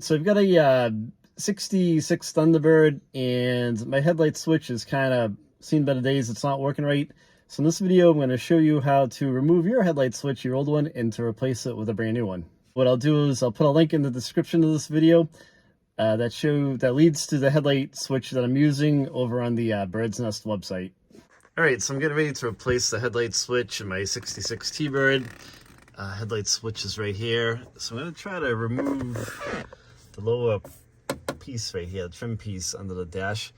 So I've got a 66 Thunderbird, and my headlight switch is kind of seen better days. It's not working right. So in this video, I'm going to show you how to remove your headlight switch, your old one, and to replace it with a brand new one. What I'll do is I'll put a link in the description of this video that leads to the headlight switch that I'm using over on the Bird's Nest website. All right, so I'm getting ready to replace the headlight switch in my 66 T-Bird. Headlight switch is right here. So I'm going to try to remove the lower piece right here, the trim piece under the dash.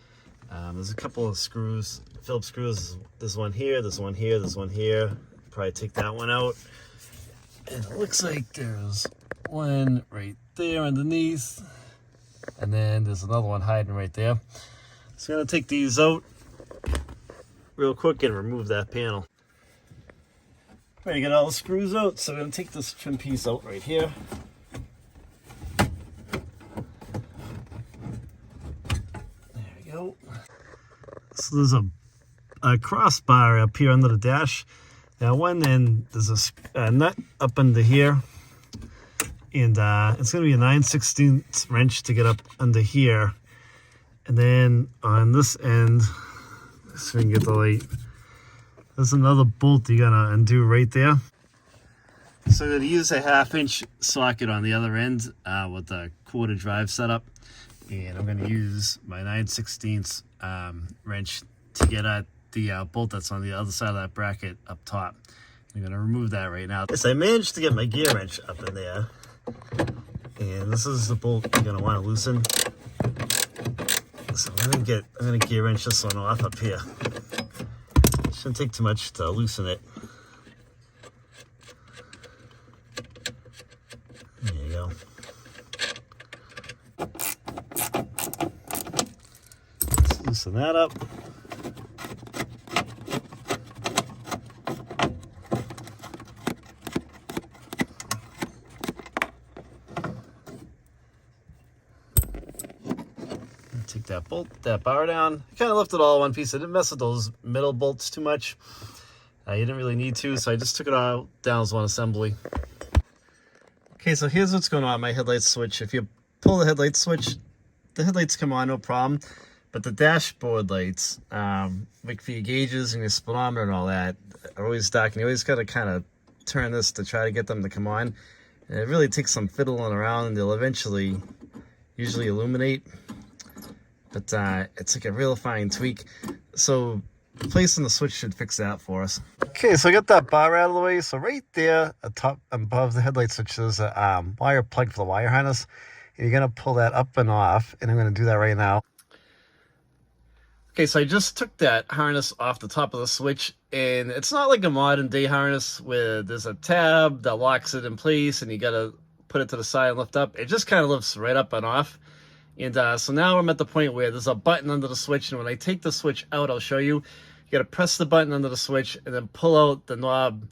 There's a couple of screws, Phillips screws. There's one here, there's one here, there's one here. Probably take that one out. And it looks like there's one right there underneath. And then there's another one hiding right there. So I'm going to take these out real quick and remove that panel. Ready to get all the screws out, so I'm going to take this trim piece out right here. There we go. So there's a crossbar up here under the dash. Now one end, there's a nut up under here. And it's going to be a 9/16 wrench to get up under here. And then on this end, so we can get the light, there's another bolt you're going to undo right there. So I'm going to use a 1/2-inch socket on the other end with the quarter drive setup. And I'm going to use my 9/16 wrench to get at the bolt that's on the other side of that bracket up top. I'm going to remove that right now. Yes, I managed to get my gear wrench up in there. And this is the bolt you're going to want to loosen. So I'm going to gear wrench this one off up here. Shouldn't take too much to loosen it. There you go. Let's loosen that up. Take that bar down. I kind of left it all in one piece. I didn't mess with those middle bolts too much. You didn't really need to, so I just took it all down as one assembly. Okay, so here's what's going on my headlight switch. If you pull the headlight switch, the headlights come on, no problem. But the dashboard lights, like for your gauges and your speedometer and all that, are always dark. And you always got to kind of turn this to try to get them to come on. And it really takes some fiddling around, and they'll eventually usually illuminate. But it's like a real fine tweak. So replacing the switch should fix that for us. Okay, so I got that bar out of the way. So right there, atop above the headlight switch, there's a wire plug for the wire harness. And you're going to pull that up and off. And I'm going to do that right now. Okay, so I just took that harness off the top of the switch. And it's not like a modern day harness where there's a tab that locks it in place and you got to put it to the side and lift up. It just kind of lifts right up and off. And so now I'm at the point where there's a button under the switch, and when I take the switch out, I'll show you. You got to press the button under the switch and then pull out the knob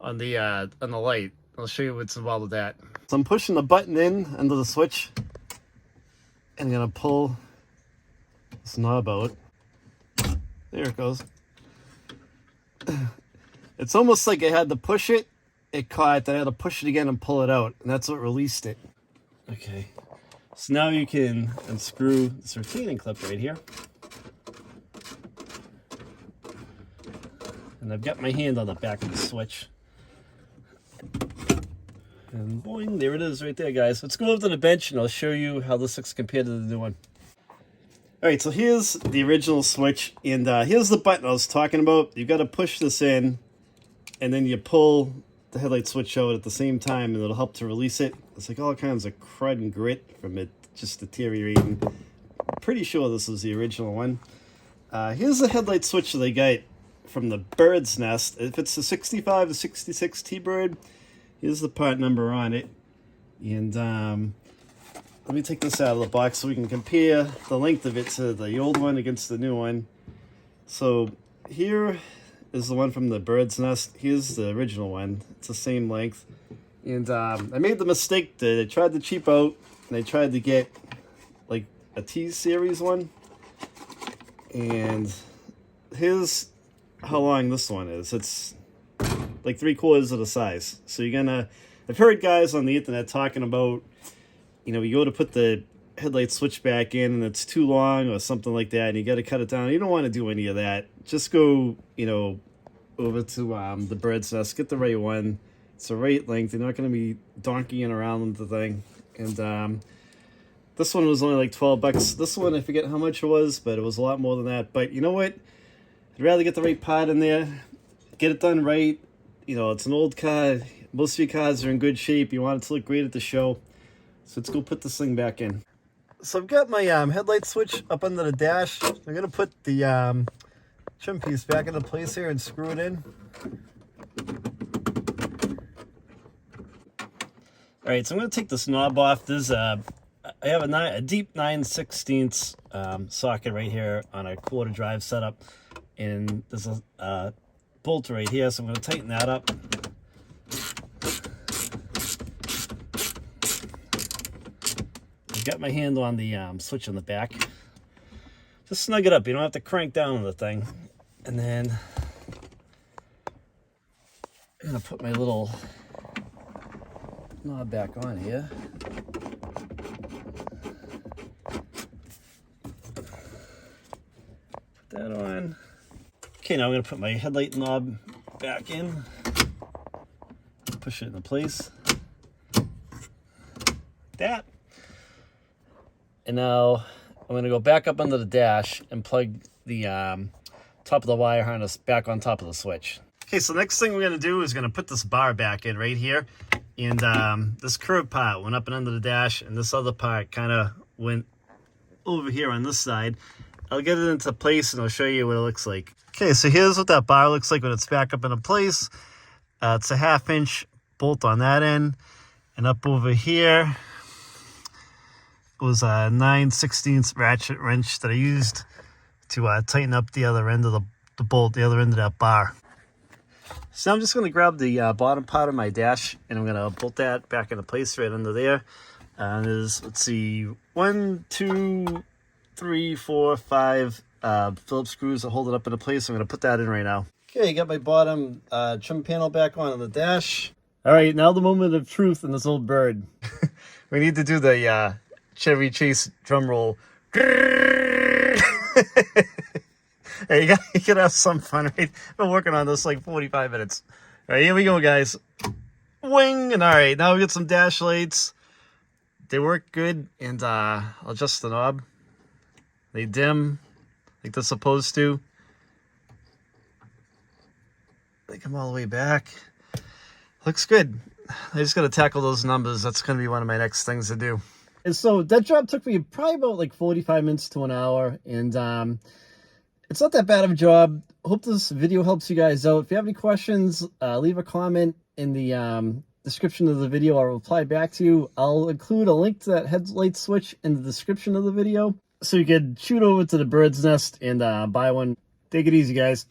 on the light. I'll show you what's involved with that. So I'm pushing the button in under the switch, and I'm gonna pull this knob out. There it goes. It's almost like I had to push it. It caught. Then I had to push it again and pull it out, and that's what released it. Okay. So now you can unscrew this retaining clip right here. And I've got my hand on the back of the switch. And boing, there it is right there, guys. Let's go over to the bench and I'll show you how this looks compared to the new one. All right, so here's the original switch, and here's the button I was talking about. You've got to push this in, and then you pull the headlight switch out at the same time, and it'll help to release it. It's like all kinds of crud and grit from it just deteriorating. Pretty sure this is the original one. Here's the headlight switch that I got from the Bird's Nest. If it's the 65 to 66 T-Bird, here's the part number on it. And let me take this out of the box so we can compare the length of it to the old one against the new one. So here is the one from the Bird's Nest. Here's the original one. It's the same length. And I made the mistake that I tried to cheap out, and I tried to get like a T-Series one. And here's how long this one is. It's like 3/4 of the size. So you're gonna, I've heard guys on the internet talking about you know, you go to put the headlight switch back in and it's too long or something like that, and you got to cut it down. You don't want to do any of that. Just go, you know, over to the bird's nest, get the right one. It's the right length. You're not going to be donkeying around with the thing. And this one was only like 12 bucks. This one, I forget how much it was, but it was a lot more than that. But you know what? I'd rather get the right part in there, get it done right. You know, it's an old car. Most of your cars are in good shape. You want it to look great at the show. So let's go put this thing back in. So I've got my headlight switch up under the dash. I'm going to put the trim piece back into place here and screw it in. All right, so I'm going to take this knob off. There's I have a deep 9/16 socket right here on a quarter drive setup. And there's a bolt right here, so I'm going to tighten that up. I've got my hand on the switch on the back. Just snug it up. You don't have to crank down on the thing. And then I'm going to put my little knob back on here. Put that on. Okay, now I'm going to put my headlight knob back in. Push it into place. Like that. And now I'm going to go back up under the dash and plug the top of the wire harness back on top of the switch. Okay, so the next thing we're going to do is going to put this bar back in right here. And this curved part went up and under the dash, and this other part kind of went over here on this side. I'll get it into place and I'll show you what it looks like. Okay, so here's what that bar looks like when it's back up into place. It's a 1/2 inch bolt on that end. And up over here was a 9/16 ratchet wrench that I used to tighten up the other end of the bolt, the other end of that bar. So I'm just going to grab the bottom part of my dash and I'm going to bolt that back into place right under there. There's, let's see, 1, 2, 3, 4, 5 Phillips screws that hold it up into place. I'm going to put that in right now. Okay, got my bottom trim panel back on the dash. All right, now the moment of truth in this old bird. We need to do the Chevy Chase drum roll. Hey, you gotta have some fun, right? I've been working on this like 45 minutes. All right, here we go, guys. Wing! And all right, now we got some dash lights. They work good, and I'll adjust the knob. They dim like they're supposed to. They come all the way back. Looks good. I just gotta tackle those numbers. That's gonna be one of my next things to do. And so that job took me probably about like 45 minutes to an hour, and it's not that bad of a job. Hope this video helps you guys out. If you have any questions, leave a comment in the description of the video. I'll reply back to you. I'll include a link to that headlight switch in the description of the video, so you could shoot over to the bird's nest and buy one. Take it easy, guys.